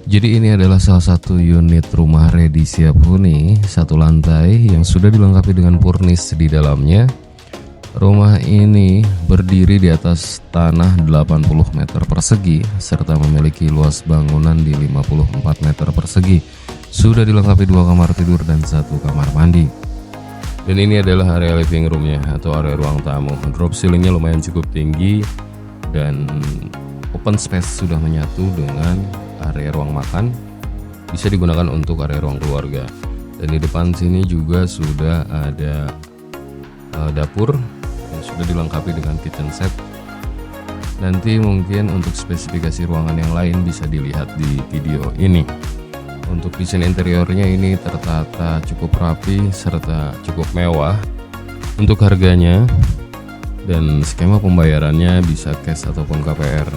Jadi ini adalah salah satu unit rumah ready siap huni, satu lantai yang sudah dilengkapi dengan purnis di dalamnya. Rumah ini berdiri di atas tanah 80 meter persegi serta memiliki luas bangunan di 54 meter persegi. Sudah dilengkapi 2 kamar tidur dan 1 kamar mandi. Dan ini adalah area living roomnya atau area ruang tamu. Drop ceilingnya lumayan cukup tinggi dan open space sudah menyatu dengan area ruang makan, bisa digunakan untuk area ruang keluarga. Dan di depan sini juga sudah ada dapur yang sudah dilengkapi dengan kitchen set. Nanti mungkin untuk spesifikasi ruangan yang lain bisa dilihat di video ini. Untuk desain interiornya ini tertata cukup rapi serta cukup mewah. Untuk harganya dan skema pembayarannya bisa cash ataupun KPR.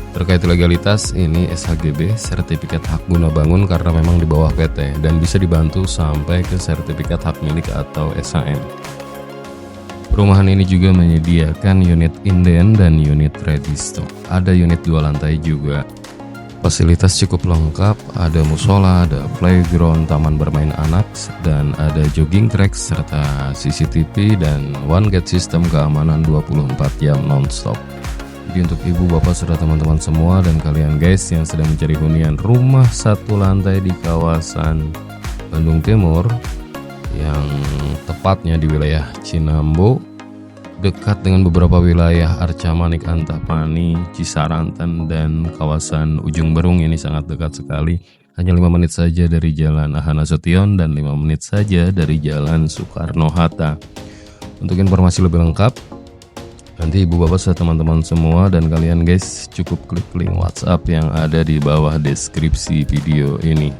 Terkait legalitas, ini SHGB, sertifikat hak guna bangun, karena memang di bawah PT dan bisa dibantu sampai ke sertifikat hak milik atau SHM. Perumahan ini juga menyediakan unit inden dan unit ready stock. Ada unit 2 lantai juga. Fasilitas cukup lengkap, ada musola, ada playground, taman bermain anak, dan ada jogging track serta CCTV dan one gate sistem keamanan 24 jam non-stop. Jadi untuk ibu, bapak, serta teman-teman semua dan kalian guys yang sedang mencari hunian rumah satu lantai di kawasan Bandung Timur, yang tepatnya di wilayah Cinambo, dekat dengan beberapa wilayah Arca Manik, Antapani, Cisaranten, dan kawasan Ujung Berung, ini sangat dekat sekali. Hanya 5 menit saja dari Jalan Ahana Sution dan 5 menit saja dari Jalan Soekarno-Hatta. Untuk informasi lebih lengkap, nanti ibu bapak serta teman-teman semua dan kalian guys cukup klik link WhatsApp yang ada di bawah deskripsi video ini.